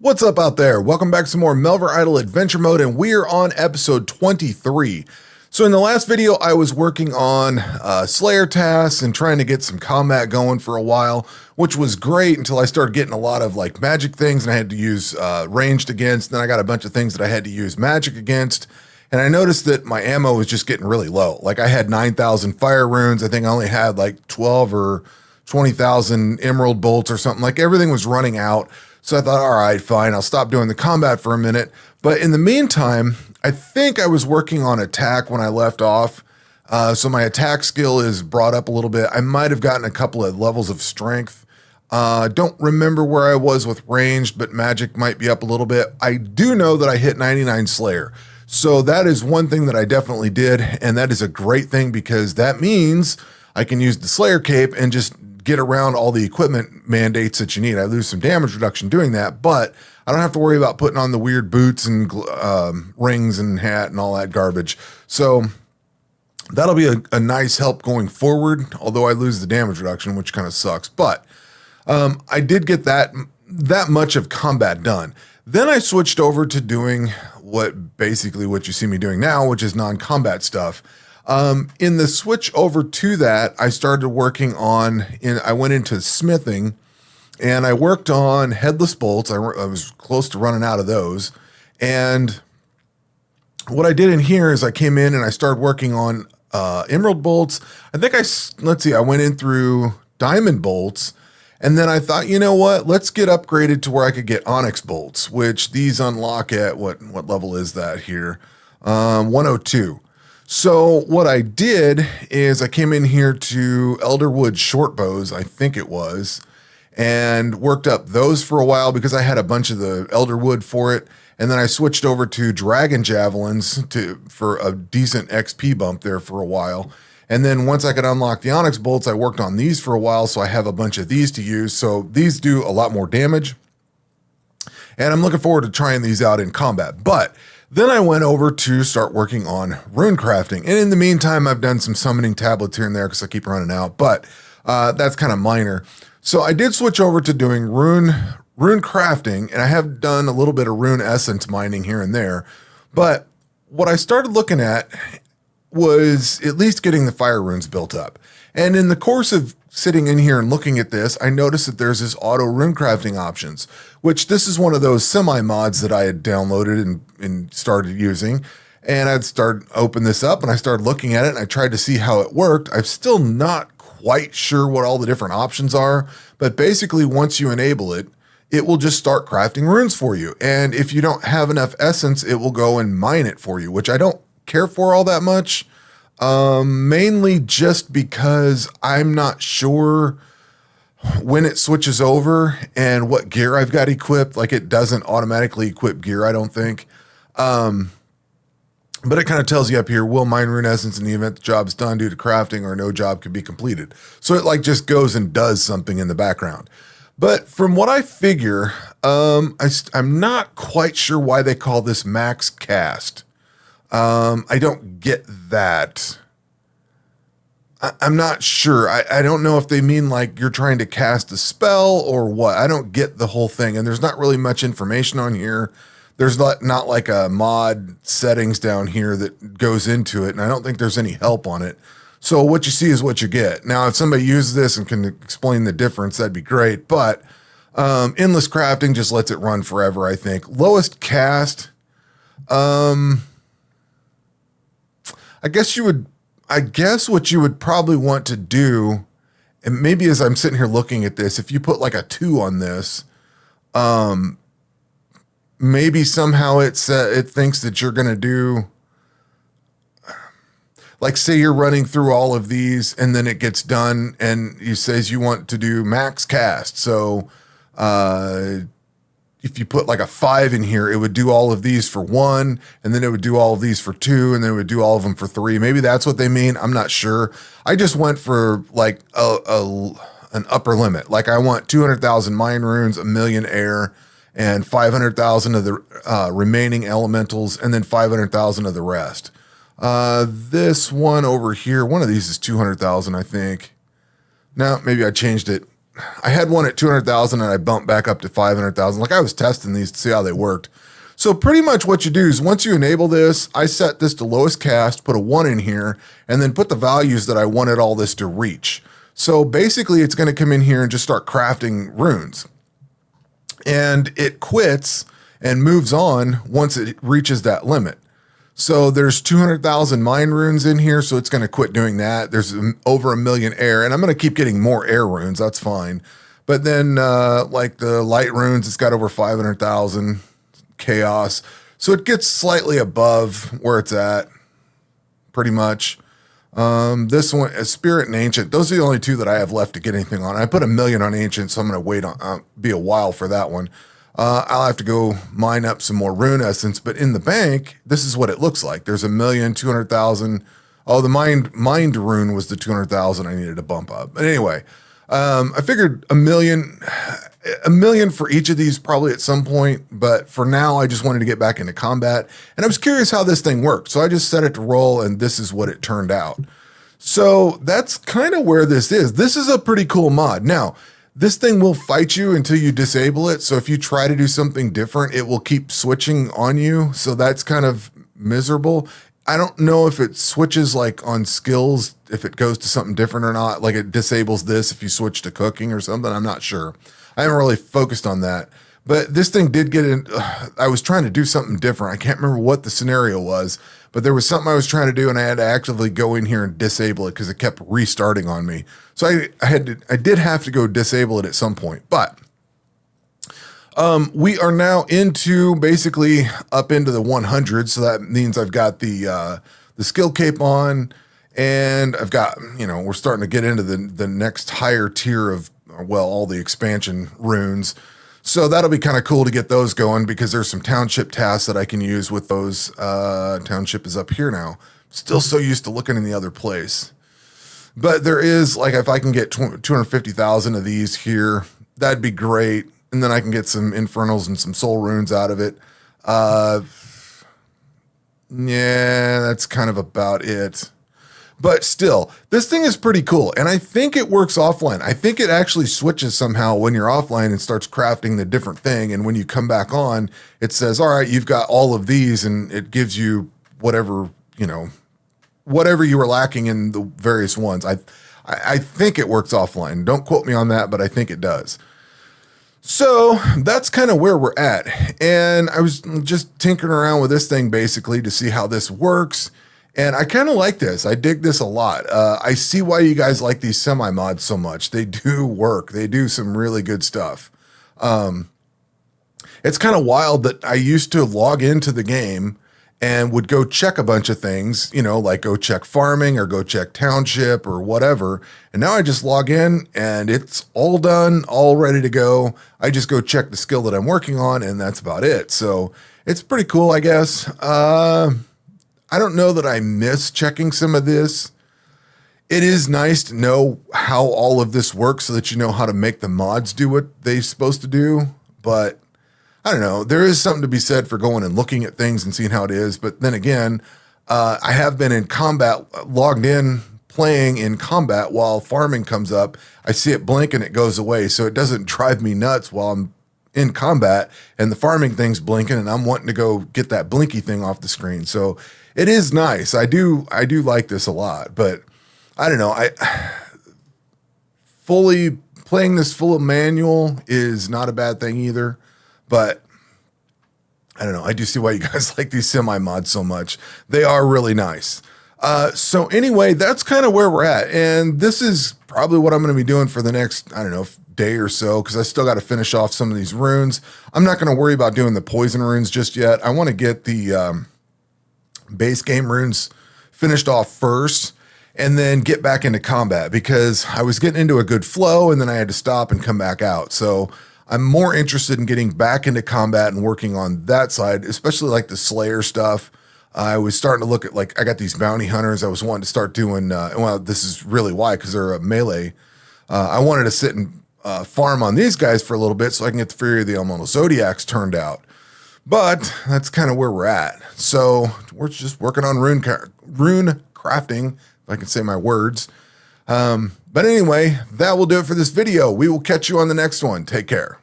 What's up out there? Welcome back to some more Melvor Idle Adventure mode, and we are on episode 23. So in the last video, I was working on Slayer tasks and trying to get some combat going for a while, which was great until I started getting a lot of like magic things and I had to use ranged against. Then I got a bunch of things that I had to use magic against. And I noticed that my ammo was just getting really low. Like I had 9,000 fire runes. I think I only had like 12 or 20,000 emerald bolts or something. Like everything was running out. So I thought, all right, fine, I'll stop doing the combat for a minute. But in the meantime, I think I was working on attack when I left off. So my attack skill is brought up a little bit. I might have gotten a couple of levels of strength. Don't remember where I was with ranged, but magic might be up a little bit. I do know that I hit 99 Slayer. So that is one thing that I definitely did. And that is a great thing because that means I can use the Slayer cape and just get around all the equipment mandates that you need. I lose some damage reduction doing that, but I don't have to worry about putting on the weird boots and rings and hat and all that garbage. So that'll be a nice help going forward, although I lose the damage reduction, which kind of sucks. But I did get that much of combat done. Then I switched over to doing what you see me doing now, which is non-combat stuff. In the switch over to that, I started working on, I went into smithing and I worked on headless bolts. I was close to running out of those. And what I did in here is I came in and I started working on emerald bolts. I think I went in through diamond bolts. And then I thought, you know what, let's get upgraded to where I could get onyx bolts, which these unlock at, what level is that here? 102. So what I did is I came in here to Elderwood short bows, I think it was, and worked up those for a while because I had a bunch of the Elderwood for it. And then I switched over to dragon javelins for a decent XP bump there for a while. And then once I could unlock the onyx bolts, I worked on these for a while. So I have a bunch of these to use. So these do a lot more damage. And I'm looking forward to trying these out in combat. But then I went over to start working on rune crafting. And in the meantime, I've done some summoning tablets here and there because I keep running out, but that's kind of minor. So I did switch over to doing rune crafting, and I have done a little bit of rune essence mining here and there. But what I started looking at was at least getting the fire runes built up. And in the course of sitting in here and looking at this, I noticed that there's this auto rune crafting options, which this is one of those semi mods that I had downloaded and started using. And I'd open this up and I started looking at it and I tried to see how it worked. I'm still not quite sure what all the different options are, but basically once you enable it, it will just start crafting runes for you. And if you don't have enough essence, it will go and mine it for you, which I don't care for all that much. Mainly just because I'm not sure when it switches over and what gear I've got equipped. Like it doesn't automatically equip gear, I don't think. But it kind of tells you up here, will mine rune essence in the event the job's done due to crafting or no job could be completed. So it like just goes and does something in the background. But from what I figure, I'm not quite sure why they call this max cast. I don't get that. I'm not sure. I don't know if they mean like you're trying to cast a spell or what. I don't get the whole thing. And there's not really much information on here. There's not like a mod settings down here that goes into it. And I don't think there's any help on it. So what you see is what you get. Now, if somebody uses this and can explain the difference, that'd be great. But endless crafting just lets it run forever, I think. Lowest cast, I guess what you would probably want to do, and maybe as I'm sitting here looking at this, if you put like a 2 on this, maybe somehow it thinks that you're going to do, like say you're running through all of these and then it gets done and it says you want to do max cast. So, if you put like a 5 in here, it would do all of these for 1, and then it would do all of these for 2, and then it would do all of them for 3. Maybe that's what they mean. I'm not sure. I just went for like an upper limit. Like I want 200,000 mine runes, 1 million air, and 500,000 of the remaining elementals, and then 500,000 of the rest. This one over here, one of these is 200,000, I think. No, maybe I changed it. I had one at 200,000 and I bumped back up to 500,000. Like I was testing these to see how they worked. So pretty much what you do is once you enable this, I set this to lowest cast, put a 1 in here, and then put the values that I wanted all this to reach. So basically it's going to come in here and just start crafting runes. And it quits and moves on once it reaches that limit. So there's 200,000 mine runes in here, so it's going to quit doing that. There's over 1 million air, and I'm going to keep getting more air runes. That's fine. But then like the light runes, it's got over 500,000 chaos. So it gets slightly above where it's at, pretty much. This one, Spirit and Ancient, those are the only two that I have left to get anything on. I put 1 million on Ancient, so I'm going to wait on, be a while for that one. I'll have to go mine up some more rune essence, but in the bank, this is what it looks like. There's 1,200,000. Oh, the mined rune was the 200,000 I needed to bump up. But anyway, I figured 1 million for each of these probably at some point, but for now, I just wanted to get back into combat, and I was curious how this thing worked. So I just set it to roll, and this is what it turned out. So that's kind of where this is. This is a pretty cool mod. Now, this thing will fight you until you disable it. So if you try to do something different, it will keep switching on you. So that's kind of miserable. I don't know if it switches like on skills, if it goes to something different or not. Like it disables this if you switch to cooking or something. I'm not sure. I haven't really focused on that. But this thing did get in. I was trying to do something different. I can't remember what the scenario was, but there was something I was trying to do, and I had to actively go in here and disable it because it kept restarting on me. So I did have to go disable it at some point. But we are now into basically up into the 100. So that means I've got the skill cape on, and I've got, you know, we're starting to get into the next higher tier of, well, all the expansion runes. So that'll be kind of cool to get those going because there's some Township tasks that I can use with those. Township is up here now. Still so used to looking in the other place. But there is, like, if I can get 250,000 of these here, that'd be great. And then I can get some Infernals and some Soul Runes out of it. Yeah, that's kind of about it. But still, this thing is pretty cool, and I think it works offline. I think it actually switches somehow when you're offline and starts crafting the different thing, and when you come back on, it says, all right, you've got all of these, and it gives you whatever, you know, whatever you were lacking in the various ones. I think it works offline. Don't quote me on that, but I think it does. So that's kind of where we're at, and I was just tinkering around with this thing basically to see how this works. And I kind of like this. I dig this a lot. I see why you guys like these semi-mods so much. They do work. They do some really good stuff. It's kind of wild that I used to log into the game and would go check a bunch of things, you know, like go check farming or go check Township or whatever. And now I just log in and it's all done, all ready to go. I just go check the skill that I'm working on, and that's about it. So it's pretty cool, I guess. I don't know that I miss checking some of this. It is nice to know how all of this works so that you know how to make the mods do what they're supposed to do. But I don't know. There is something to be said for going and looking at things and seeing how it is. But then again, I have been in combat, logged in, playing in combat while farming comes up. I see it blink and it goes away. So it doesn't drive me nuts while I'm in combat and the farming thing's blinking and I'm wanting to go get that blinky thing off the screen. So it is nice. I do like this a lot, but I don't know. Fully playing this full of manual is not a bad thing either, but I don't know. I do see why you guys like these semi-mods so much. They are really nice. So anyway, that's kind of where we're at. And this is probably what I'm going to be doing for the next, I don't know, day or so, because I still got to finish off some of these runes. I'm not going to worry about doing the poison runes just yet. I want to get the base game runes finished off first and then get back into combat, because I was getting into a good flow and then I had to stop and come back out. So I'm more interested in getting back into combat and working on that side, especially like the Slayer stuff. I was starting to look at, like, I got these bounty hunters. I was wanting to start doing, well, this is really why, because they're a melee. I wanted to sit and farm on these guys for a little bit so I can get the Fury of the Elemental Zodiacs turned out. But that's kind of where we're at. So we're just working on rune crafting, if I can say my words. But anyway, that will do it for this video. We will catch you on the next one. Take care.